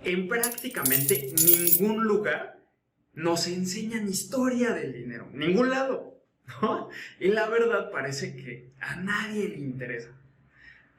En prácticamente ningún lugar nos enseñan historia del dinero, ningún lado, ¿no? Y la verdad parece que a nadie le interesa.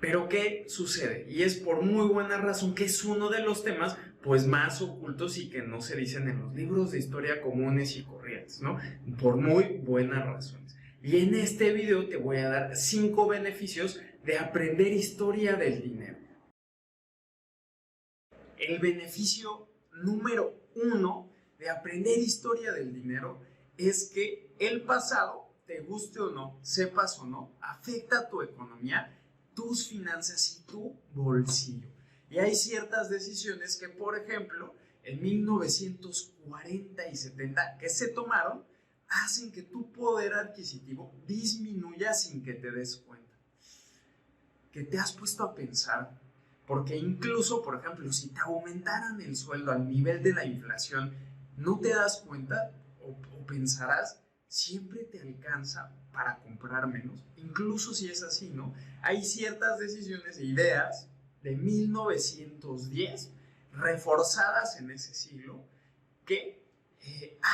Pero ¿qué sucede? Y es por muy buena razón que es uno de los temas pues más ocultos y que no se dicen en los libros de historia comunes y corrientes, ¿no? Por muy buenas razones. Y en este video te voy a dar 5 beneficios de aprender historia del dinero. El beneficio número 1 de aprender historia del dinero es que el pasado, te guste o no, sepas o no, afecta a tu economía, tus finanzas y tu bolsillo. Y hay ciertas decisiones que, por ejemplo, en 1940 y 70 que se tomaron, hacen que tu poder adquisitivo disminuya sin que te des cuenta. ¿Que te has puesto a pensar? Porque incluso, por ejemplo, si te aumentaran el sueldo al nivel de la inflación, ¿no te das cuenta o pensarás, siempre te alcanza para comprar menos? Incluso si es así, ¿no? Hay ciertas decisiones e ideas de 1910 reforzadas en ese siglo que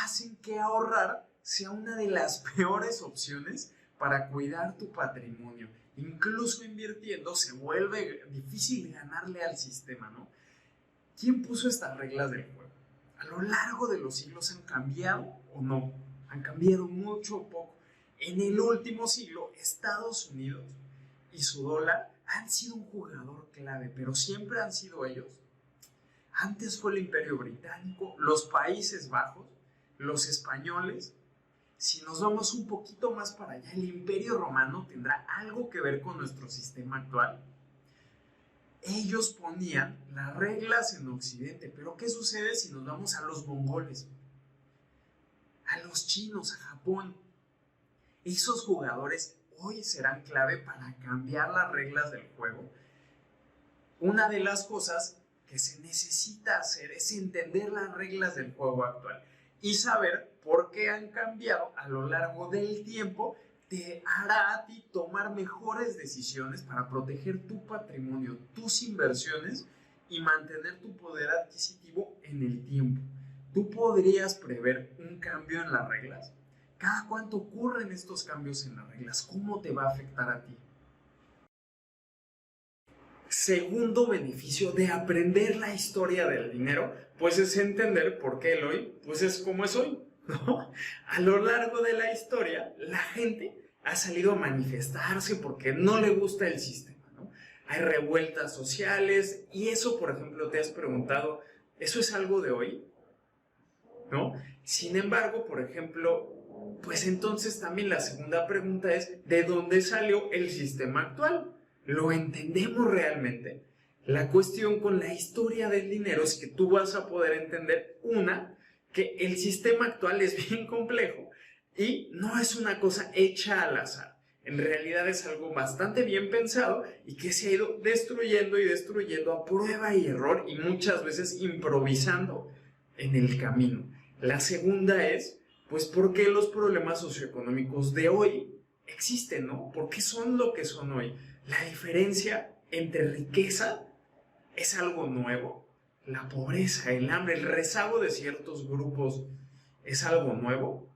hacen que ahorrar sea una de las peores opciones para cuidar tu patrimonio. Incluso invirtiendo se vuelve difícil ganarle al sistema, ¿no? ¿Quién puso estas reglas del juego? ¿A lo largo de los siglos han cambiado o no? Han cambiado mucho o poco. En el último siglo, Estados Unidos y su dólar han sido un jugador clave, pero siempre han sido ellos. Antes fue el Imperio Británico, los Países Bajos, los españoles. Si nos vamos un poquito más para allá, el Imperio Romano tendrá algo que ver con nuestro sistema actual. Ellos ponían las reglas en Occidente, pero ¿qué sucede si nos vamos a los mongoles, a los chinos, a Japón? Esos jugadores hoy serán clave para cambiar las reglas del juego. Una de las cosas que se necesita hacer es entender las reglas del juego actual y saber por qué han cambiado a lo largo del tiempo. Te hará a ti tomar mejores decisiones para proteger tu patrimonio, tus inversiones y mantener tu poder adquisitivo en el tiempo. ¿Tú podrías prever un cambio en las reglas? ¿Cada cuánto ocurren estos cambios en las reglas? ¿Cómo te va a afectar a ti? Segundo beneficio de aprender la historia del dinero, pues es entender por qué el hoy, pues es como es hoy, ¿no? A lo largo de la historia, la gente ha salido a manifestarse porque no le gusta el sistema, ¿no? Hay revueltas sociales y eso, por ejemplo, te has preguntado, ¿eso es algo de hoy? ¿No? Sin embargo, por ejemplo, pues entonces también la segunda pregunta es, ¿de dónde salió el sistema actual? ¿Lo entendemos realmente? La cuestión con la historia del dinero es que tú vas a poder entender, que el sistema actual es bien complejo y no es una cosa hecha al azar. En realidad es algo bastante bien pensado y que se ha ido destruyendo y destruyendo a prueba y error y muchas veces improvisando en el camino. La segunda es, pues, ¿por qué los problemas socioeconómicos de hoy existen, ¿no? ¿Por qué son lo que son hoy? La diferencia entre riqueza es algo nuevo. La pobreza, el hambre, el rezago de ciertos grupos es algo nuevo.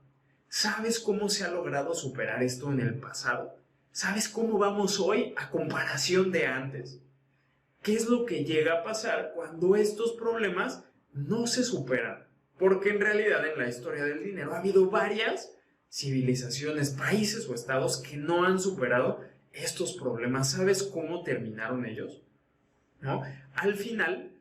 ¿Sabes cómo se ha logrado superar esto en el pasado? ¿Sabes cómo vamos hoy a comparación de antes? ¿Qué es lo que llega a pasar cuando estos problemas no se superan? Porque en realidad en la historia del dinero ha habido varias civilizaciones, países o estados que no han superado estos problemas. ¿Sabes cómo terminaron ellos? ¿No? Al final,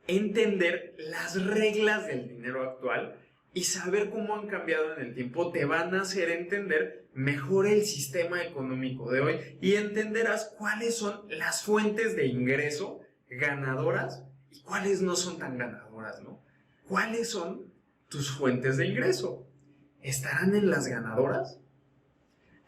entender las reglas del dinero actual y saber cómo han cambiado en el tiempo te van a hacer entender mejor el sistema económico de hoy y entenderás cuáles son las fuentes de ingreso ganadoras y cuáles no son tan ganadoras, ¿no? ¿Cuáles son tus fuentes de ingreso? ¿Estarán en las ganadoras?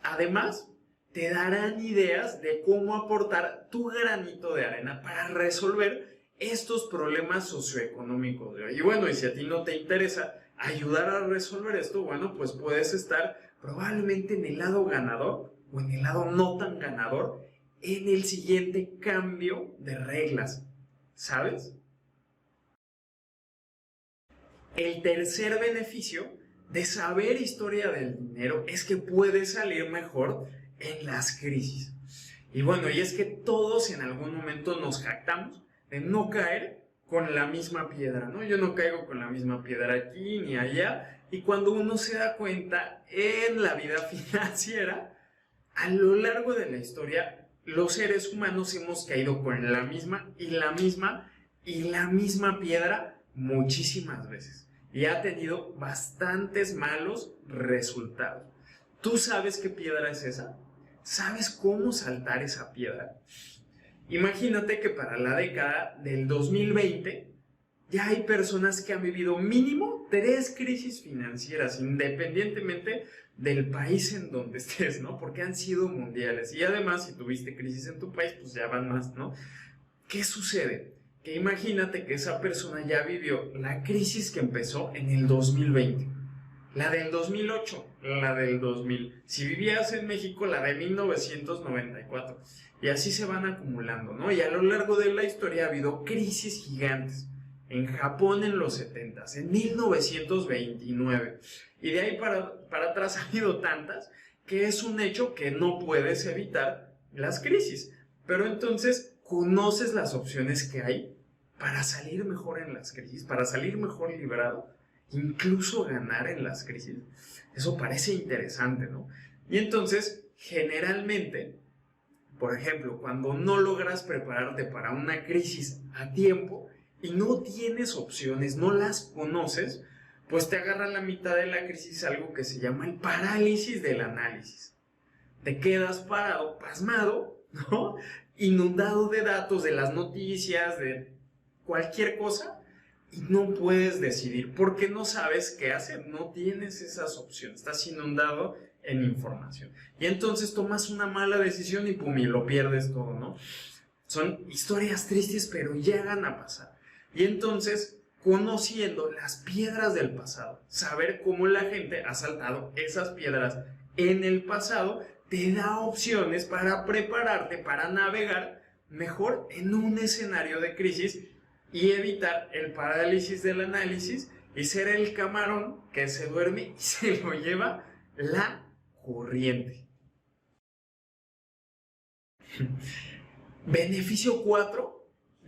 Además, te darán ideas de cómo aportar tu granito de arena para resolver estos problemas socioeconómicos de hoy. Y bueno, y si a ti no te interesa ayudar a resolver esto, bueno, pues puedes estar probablemente en el lado ganador o en el lado no tan ganador en el siguiente cambio de reglas. ¿sabes? El tercer beneficio de saber historia del dinero es que puedes salir mejor en las crisis. Y bueno, y es que todos en algún momento nos jactamos de no caer con la misma piedra, ¿no? Yo no caigo con la misma piedra aquí ni allá. Y cuando uno se da cuenta en la vida financiera, a lo largo de la historia, los seres humanos hemos caído con la misma y la misma y la misma piedra muchísimas veces. Y ha tenido bastantes malos resultados. ¿Tú sabes qué piedra es esa? ¿Sabes cómo saltar esa piedra? Imagínate que para la década del 2020 ya hay personas que han vivido mínimo 3 crisis financieras, independientemente del país en donde estés, ¿no? Porque han sido mundiales. Y además, si tuviste crisis en tu país, pues ya van más, ¿no? ¿Qué sucede? Que imagínate que esa persona ya vivió la crisis que empezó en el 2020, la del 2008, la del 2000. Si vivías en México, la de 1994. Y así se van acumulando, ¿no? Y a lo largo de la historia ha habido crisis gigantes. En Japón en los 70s, en 1929. Y de ahí para atrás ha habido tantas que es un hecho que no puedes evitar las crisis. Pero entonces conoces las opciones que hay para salir mejor en las crisis, para salir mejor librado, incluso ganar en las crisis. Eso parece interesante, ¿no? Y entonces, generalmente, por ejemplo, cuando no logras prepararte para una crisis a tiempo y no tienes opciones, no las conoces, pues te agarra la mitad de la crisis algo que se llama el parálisis del análisis. Te quedas parado, pasmado, ¿no? Inundado de datos, de las noticias, de cualquier cosa, y no puedes decidir porque no sabes qué hacer, no tienes esas opciones, estás inundado en información. Y entonces tomas una mala decisión y pum, y lo pierdes todo, ¿no? Son historias tristes, pero llegan a pasar. Y entonces, conociendo las piedras del pasado, saber cómo la gente ha saltado esas piedras en el pasado, te da opciones para prepararte, para navegar mejor en un escenario de crisis y evitar el parálisis del análisis y ser el camarón que se duerme y se lo lleva la corriente. Beneficio 4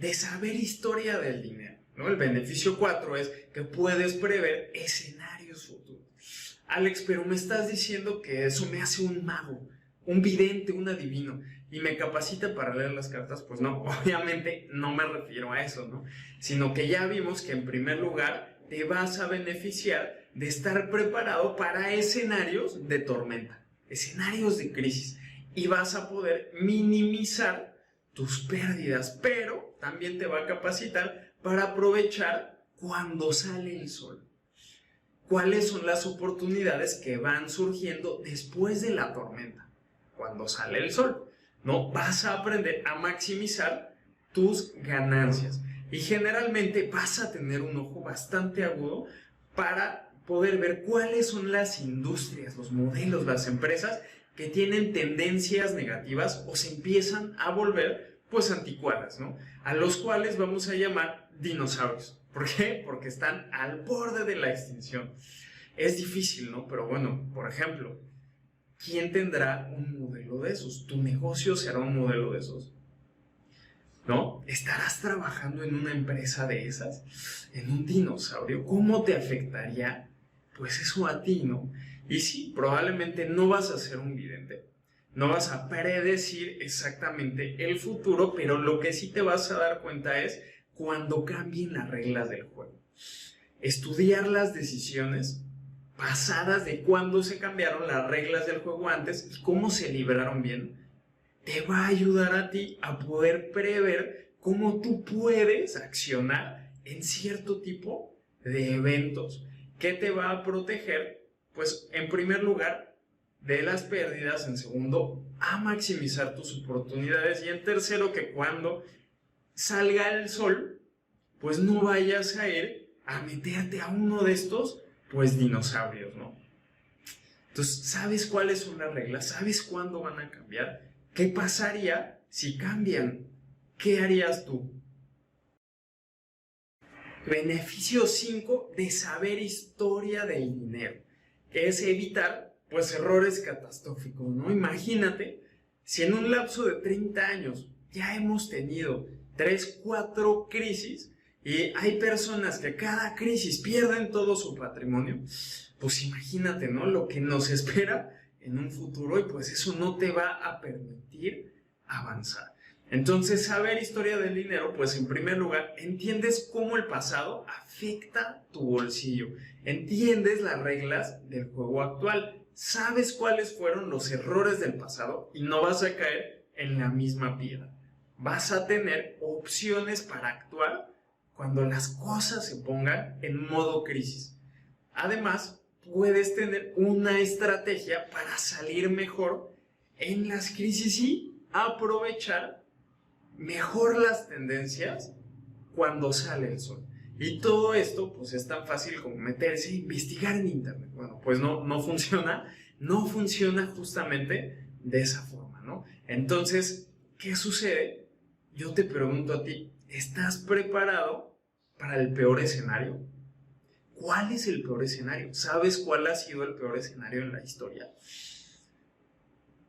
de saber historia del dinero, ¿no? El beneficio 4 es que puedes prever escenarios futuros. Alex, pero me estás diciendo que eso me hace un mago, un vidente, un adivino, y me capacita para leer las cartas. Pues no, obviamente no me refiero a eso, ¿no? Sino que ya vimos que en primer lugar te vas a beneficiar de estar preparado para escenarios de tormenta, escenarios de crisis, y vas a poder minimizar tus pérdidas, pero también te va a capacitar para aprovechar cuando sale el sol. ¿Cuáles son las oportunidades que van surgiendo después de la tormenta? Cuando sale el sol, ¿no? Vas a aprender a maximizar tus ganancias y generalmente vas a tener un ojo bastante agudo para poder ver cuáles son las industrias, los modelos, las empresas que tienen tendencias negativas o se empiezan a volver pues anticuadas, ¿no? A los cuales vamos a llamar dinosaurios. ¿Por qué? Porque están al borde de la extinción. Es difícil, ¿no? Pero bueno, por ejemplo, ¿quién tendrá un modelo de esos? ¿Tu negocio será un modelo de esos? ¿No? ¿Estarás trabajando en una empresa de esas? ¿En un dinosaurio? ¿Cómo te afectaría pues eso a ti, ¿no? Y sí, probablemente no vas a ser un vidente, no vas a predecir exactamente el futuro, pero lo que sí te vas a dar cuenta es cuando cambien las reglas del juego. Estudiar las decisiones pasadas de cuándo se cambiaron las reglas del juego antes y cómo se libraron bien, te va a ayudar a ti a poder prever cómo tú puedes accionar en cierto tipo de eventos que te va a proteger, pues en primer lugar, de las pérdidas, en segundo, a maximizar tus oportunidades y en tercero, que cuando salga el sol, pues no vayas a ir a meterte a uno de estos, pues dinosaurios, ¿no? Entonces, ¿sabes cuáles son las reglas? ¿Sabes cuándo van a cambiar? ¿Qué pasaría si cambian? ¿Qué harías tú? Beneficio 5 de saber historia del dinero, que es evitar pues errores catastróficos, ¿no? Imagínate si en un lapso de 30 años ya hemos tenido 3, 4 crisis y hay personas que cada crisis pierden todo su patrimonio, pues imagínate, ¿no? Lo que nos espera en un futuro y pues eso no te va a permitir avanzar. Entonces, saber historia del dinero, pues en primer lugar, entiendes cómo el pasado afecta tu bolsillo, entiendes las reglas del juego actual, sabes cuáles fueron los errores del pasado y no vas a caer en la misma piedra. Vas a tener opciones para actuar cuando las cosas se pongan en modo crisis. Además, puedes tener una estrategia para salir mejor en las crisis y aprovechar mejor las tendencias cuando sale el sol. Y todo esto pues es tan fácil como meterse e investigar en internet. Bueno, pues no funciona justamente de esa forma, ¿no? Entonces, ¿qué sucede? Yo te pregunto a ti, ¿estás preparado para el peor escenario? ¿Cuál es el peor escenario? ¿Sabes cuál ha sido el peor escenario en la historia?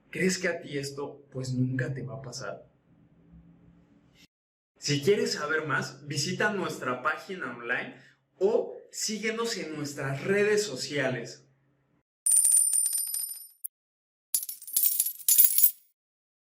¿Crees que a ti esto pues nunca te va a pasar? Si quieres saber más, visita nuestra página online o síguenos en nuestras redes sociales.